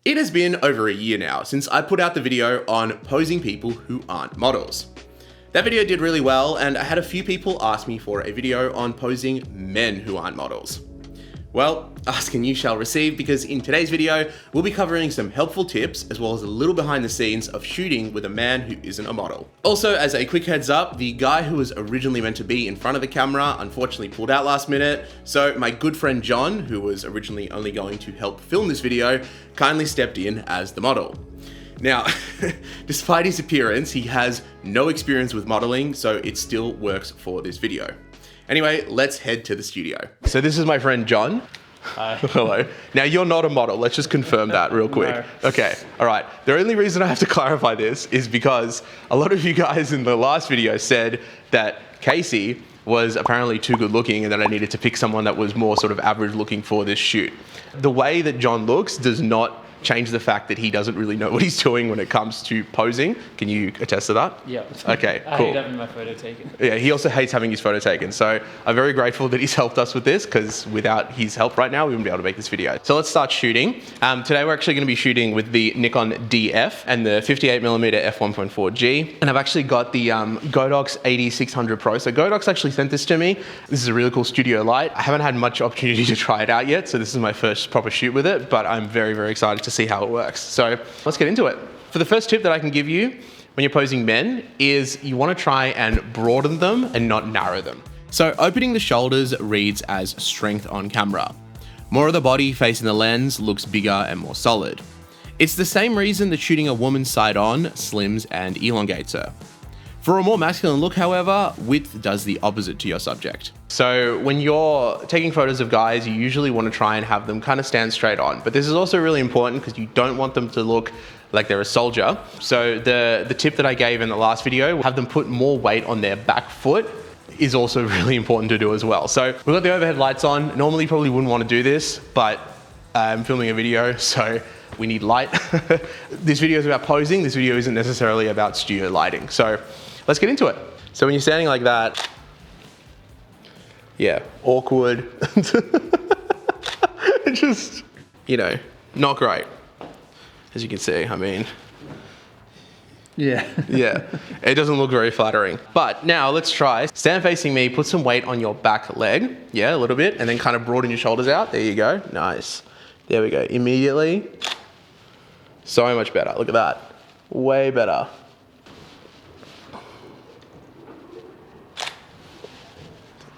It has been over a year now since I put out the video on posing people who aren't models. That video did really well, and I had a few people ask me for a video on posing men who aren't models. Well, ask and you shall receive, because in today's video, we'll be covering some helpful tips as well as a little behind the scenes of shooting with a man who isn't a model. Also, as a quick heads up, the guy who was originally meant to be in front of the camera unfortunately pulled out last minute, so my good friend John, who was originally only going to help film this video, kindly stepped in as the model. Now, despite his appearance, he has no experience with modeling, so it still works for this video. Anyway, let's head to the studio. So this is my friend John. Hi. Hello. Now, you're not a model. Let's just confirm that real quick. No. Okay, all right. The only reason I have to clarify this is because a lot of you guys in the last video said that Casey was apparently too good looking and that I needed to pick someone that was more sort of average looking for this shoot. The way that John looks does not change the fact that he doesn't really know what he's doing when it comes to posing. Can you attest to that? Yeah. Okay, I cool. hate having my photo taken. Yeah, he also hates having his photo taken. So I'm very grateful that he's helped us with this, because without his help right now, we wouldn't be able to make this video. So let's start shooting. Today we're actually going to be shooting with the Nikon DF and the 58mm f1.4G. And I've actually got the Godox 8600 Pro. So Godox actually sent this to me. This is a really cool studio light. I haven't had much opportunity to try it out yet, so this is my first proper shoot with it, but I'm very, very excited to see how it works. So let's get into it. For the first tip that I can give you when you're posing men is you want to try and broaden them and not narrow them. So opening the shoulders reads as strength on camera. More of the body facing the lens looks bigger and more solid. It's the same reason that shooting a woman's side on slims and elongates her. For a more masculine look, however, width does the opposite to your subject. So when you're taking photos of guys, you usually want to try and have them kind of stand straight on. But this is also really important because you don't want them to look like they're a soldier. So the tip that I gave in the last video, have them put more weight on their back foot, is also really important to do as well. So we've got the overhead lights on. Normally you probably wouldn't want to do this, but I'm filming a video, so we need light. This video is about posing. This video isn't necessarily about studio lighting. So let's get into it. So when you're standing like that, yeah, awkward. Just, you know, not great. As you can see, I mean, Yeah. yeah, it doesn't look very flattering. But now let's try. Stand facing me, put some weight on your back leg. Yeah, a little bit, and then kind of broaden your shoulders out. There you go, nice. There we go, immediately. So much better, look at that. Way better.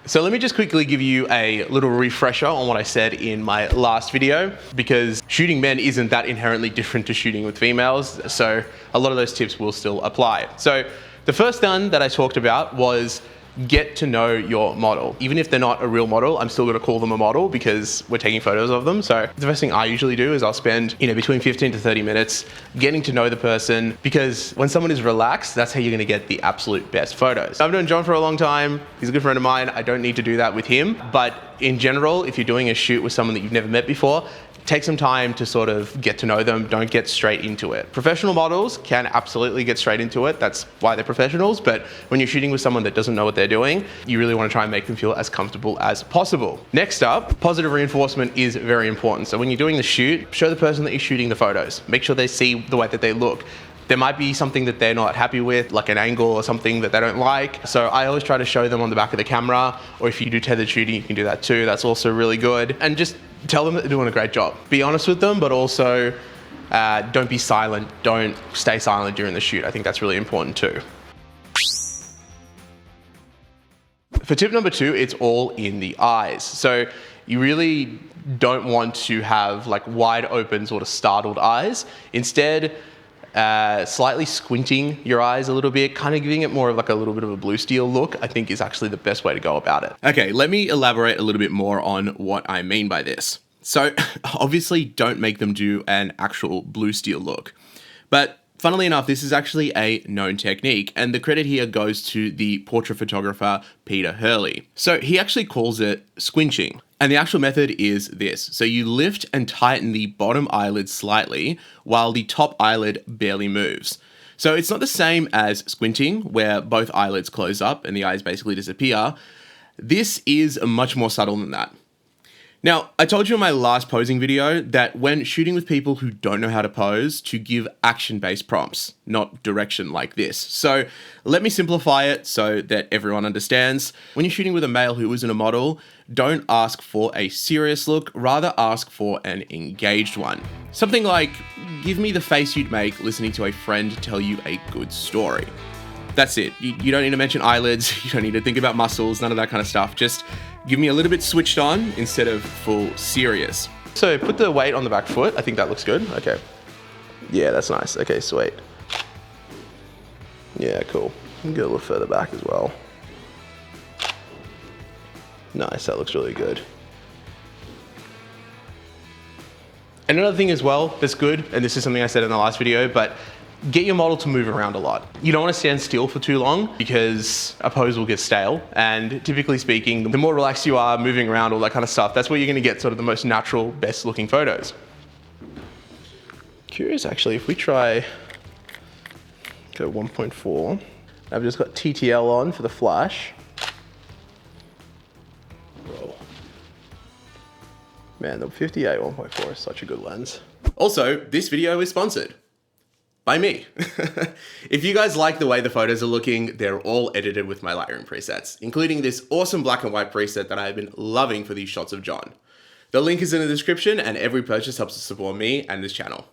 So let me just quickly give you a little refresher on what I said in my last video, because shooting men isn't that inherently different to shooting with females, so a lot of those tips will still apply. So the first one that I talked about was get to know your model. Even if they're not a real model, I'm still gonna call them a model because we're taking photos of them. So the first thing I usually do is I'll spend, between 15 to 30 minutes getting to know the person, because when someone is relaxed, that's how you're gonna get the absolute best photos. I've known John for a long time. He's a good friend of mine. I don't need to do that with him. But in general, if you're doing a shoot with someone that you've never met before, take some time to sort of get to know them. Don't get straight into it. Professional models can absolutely get straight into it. That's why they're professionals. But when you're shooting with someone that doesn't know what they're doing, you really want to try and make them feel as comfortable as possible. Next up, positive reinforcement is very important. So when you're doing the shoot, show the person that you're shooting the photos. Make sure they see the way that they look. There might be something that they're not happy with, like an angle or something that they don't like. So I always try to show them on the back of the camera, or if you do tethered shooting, you can do that too. That's also really good. And just tell them that they're doing a great job. Be honest with them, but also don't be silent. Don't stay silent during the shoot. I think that's really important too. For tip number 2, it's all in the eyes. So you really don't want to have like wide open sort of startled eyes. Instead, slightly squinting your eyes a little bit, kind of giving it more of like a little bit of a blue steel look, I think is actually the best way to go about it. Okay, let me elaborate a little bit more on what I mean by this. So obviously don't make them do an actual blue steel look, but funnily enough, this is actually a known technique, and the credit here goes to the portrait photographer, Peter Hurley. So he actually calls it squinching. And the actual method is this. So you lift and tighten the bottom eyelid slightly while the top eyelid barely moves. So it's not the same as squinting, where both eyelids close up and the eyes basically disappear. This is much more subtle than that. Now, I told you in my last posing video that when shooting with people who don't know how to pose, to give action-based prompts, not direction like this. So let me simplify it so that everyone understands. When you're shooting with a male who isn't a model, don't ask for a serious look, rather ask for an engaged one. Something like, give me the face you'd make listening to a friend tell you a good story. That's it. You don't need to mention eyelids, you don't need to think about muscles, none of that kind of stuff. Just give me a little bit switched on instead of full serious. So put the weight on the back foot. I think that looks good. Okay. Yeah, that's nice. Okay, sweet. Yeah, cool. You can go a little further back as well. Nice, that looks really good. And another thing as well that's good, and this is something I said in the last video, but get your model to move around a lot. You don't want to stand still for too long because a pose will get stale. And typically speaking, the more relaxed you are, moving around, all that kind of stuff, that's where you're going to get sort of the most natural, best looking photos. Curious actually, if we try, go 1.4. I've just got TTL on for the flash. Whoa. Man, the 58 1.4 is such a good lens. Also, this video is sponsored by me. If you guys like the way the photos are looking, they're all edited with my Lightroom presets, including this awesome black and white preset that I've been loving for these shots of John. The link is in the description, and every purchase helps to support me and this channel.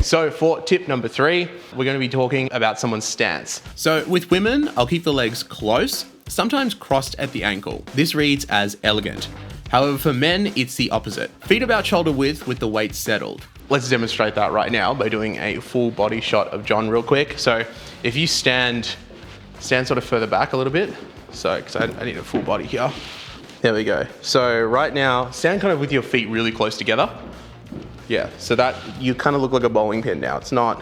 So for tip number 3, we're going to be talking about someone's stance. So with women, I'll keep the legs close, sometimes crossed at the ankle. This reads as elegant. However, for men, it's the opposite. Feet about shoulder width with the weight settled. Let's demonstrate that right now by doing a full body shot of John real quick. So if you stand sort of further back a little bit. So, because I need a full body here. There we go. So right now, stand kind of with your feet really close together. Yeah, so that, you kind of look like a bowling pin now. It's not,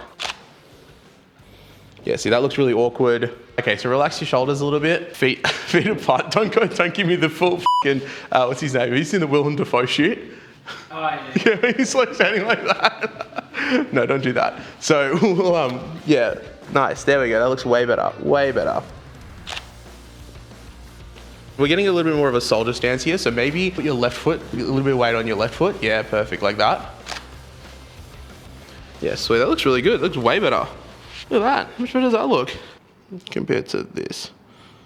yeah, see that looks really awkward. Okay, so relax your shoulders a little bit. Feet apart. Don't give me the full fucking, what's his name? Have you seen the Willem Dafoe shoot? Oh, yeah. Yeah, he's like standing like that. No, don't do that. So, yeah, nice. There we go. That looks way better. Way better. We're getting a little bit more of a soldier stance here, so maybe put your left foot, a little bit of weight on your left foot. Yeah, perfect, like that. Yeah, sweet. That looks really good. It looks way better. Look at that. How much better does that look compared to this?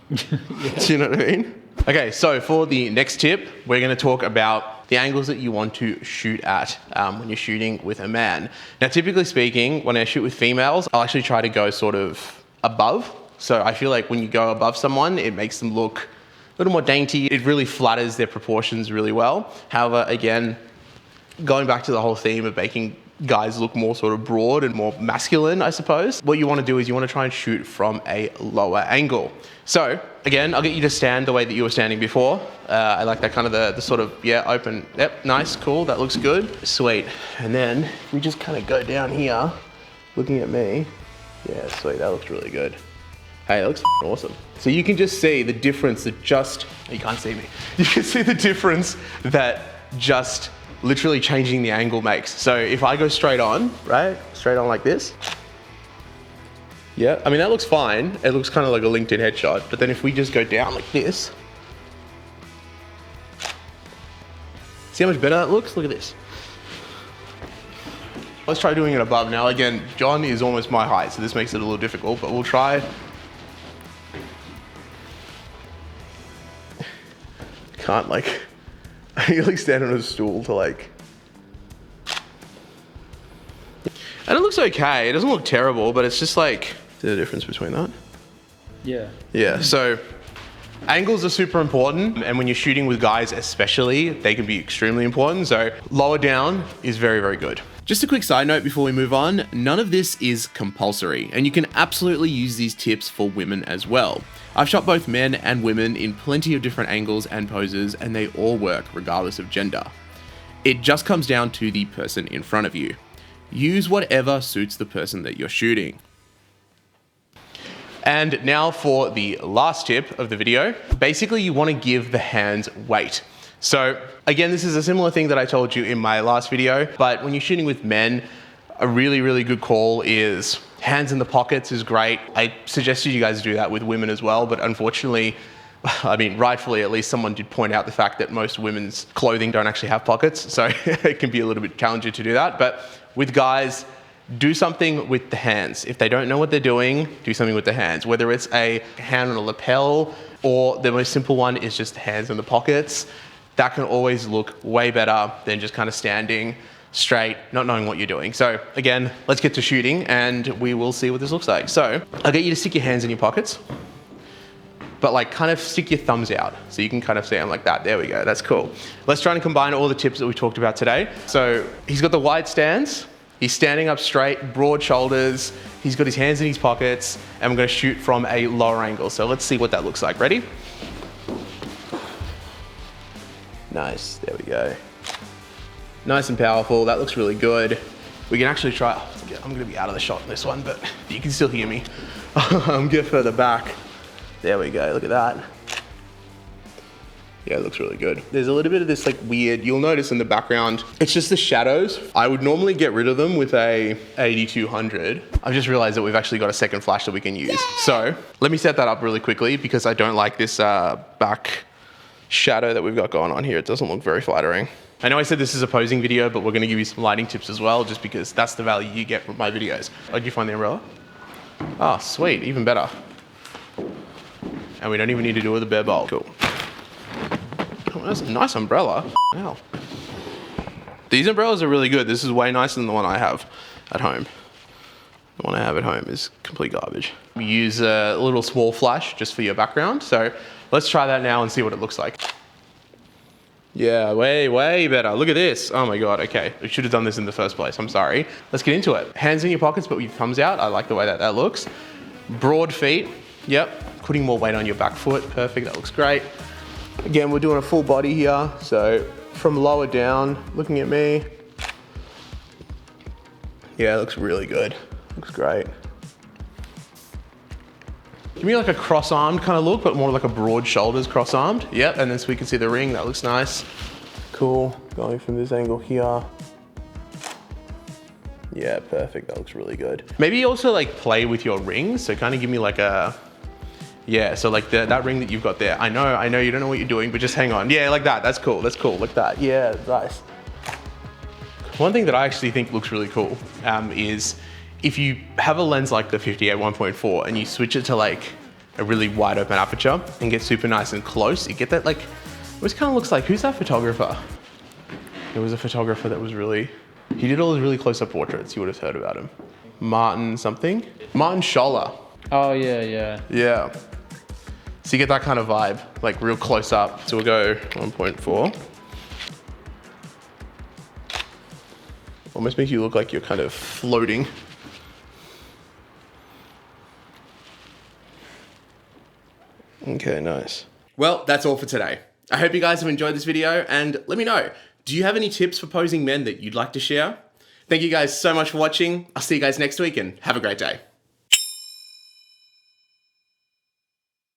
Yeah. Do you know what I mean? Okay, so for the next tip, we're going to talk about the angles that you want to shoot at when you're shooting with a man. Now, typically speaking, when I shoot with females, I'll actually try to go sort of above. So I feel like when you go above someone, it makes them look a little more dainty. It really flatters their proportions really well. However, again, going back to the whole theme of making guys look more sort of broad and more masculine, I suppose, what you want to do is you want to try and shoot from a lower angle. So again, I'll get you to stand the way that you were standing before. I like that kind of the sort of, yeah, open. Yep, nice, cool, that looks good. Sweet. And then we just kind of go down here, looking at me. Yeah, sweet, that looks really good. Hey, that looks awesome. So you can just see the difference that just, you can't see me. You can see the difference that just literally changing the angle makes. So if I go straight on, right? Straight on like this. Yeah, I mean, that looks fine. It looks kind of like a LinkedIn headshot. But then if we just go down like this, see how much better that looks? Look at this. Let's try doing it above. Now again, John is almost my height, so this makes it a little difficult, but we'll try. Can't like, I really stand on a stool to like, and it looks okay. It doesn't look terrible, but it's just like, there's a difference between that. Yeah. Yeah, so angles are super important, and when you're shooting with guys especially, they can be extremely important. So lower down is very, very good. Just a quick side note before we move on, none of this is compulsory, and you can absolutely use these tips for women as well. I've shot both men and women in plenty of different angles and poses, and they all work regardless of gender. It just comes down to the person in front of you. Use whatever suits the person that you're shooting. And now for the last tip of the video. Basically, you want to give the hands weight. So again, this is a similar thing that I told you in my last video, but when you're shooting with men, a really, really good call is hands in the pockets is great. I suggested you guys do that with women as well, but unfortunately, I mean, rightfully, at least someone did point out the fact that most women's clothing don't actually have pockets, so it can be a little bit challenging to do that. But with guys, do something with the hands. If they don't know what they're doing, do something with the hands. Whether it's a hand on a lapel, or the most simple one is just hands in the pockets, that can always look way better than just kind of standing straight, not knowing what you're doing. So again, let's get to shooting and we will see what this looks like. So I'll get you to stick your hands in your pockets, but like kind of stick your thumbs out so you can kind of see them like that. There we go, that's cool. Let's try and combine all the tips that we talked about today. So he's got the wide stance, he's standing up straight, broad shoulders, he's got his hands in his pockets, and we're gonna shoot from a lower angle. So let's see what that looks like. Ready? Nice, there we go. Nice and powerful, that looks really good. We can actually try, I'm gonna be out of the shot in this one, but you can still hear me. Get further back. There we go, look at that. Yeah, it looks really good. There's a little bit of this like weird, you'll notice in the background, it's just the shadows. I would normally get rid of them with a 8200. I've just realized that we've actually got a second flash that we can use. So let me set that up really quickly because I don't like this back shadow that we've got going on here. It doesn't look very flattering. I know I said this is a posing video, but we're gonna give you some lighting tips as well, just because that's the value you get from my videos. Oh, did you find the umbrella? Oh, sweet, even better. And we don't even need to do it with a bare bowl. Cool. Oh, that's a nice umbrella. Wow. These umbrellas are really good. This is way nicer than the one I have at home. The one I have at home is complete garbage. We use a little small flash just for your background. So let's try that now and see what it looks like. Yeah, way better. Look at this. Oh my God, okay. We should have done this in the first place, I'm sorry. Let's get into it. Hands in your pockets, but with your thumbs out. I like the way that looks. Broad feet, yep. Putting more weight on your back foot, perfect, that looks great. Again, we're doing a full body here. So from lower down, looking at me. Yeah, it looks really good. Looks great. Give me like a cross-armed kind of look, but more like a broad shoulders cross-armed. Yep, and then so we can see the ring, that looks nice. Cool, going from this angle here. Yeah, perfect, that looks really good. Maybe also like play with your rings, so kind of give me like a, yeah, so like that ring that you've got there. I know you don't know what you're doing, but just hang on. Yeah, like that, that's cool, like that. Yeah, nice. One thing that I actually think looks really cool is if you have a lens like the 58 1.4 and you switch it to like a really wide open aperture and get super nice and close, you get that like, it always kind of looks like, who's that photographer? There was a photographer that was really, he did all those really close up portraits, you would have heard about him. Martin something? Martin Scholler. Oh yeah. Yeah. So you get that kind of vibe, like real close up. So we'll go 1.4. Almost makes you look like you're kind of floating. Okay, nice. Well, that's all for today. I hope you guys have enjoyed this video and let me know, do you have any tips for posing men that you'd like to share? Thank you guys so much for watching. I'll see you guys next week and have a great day.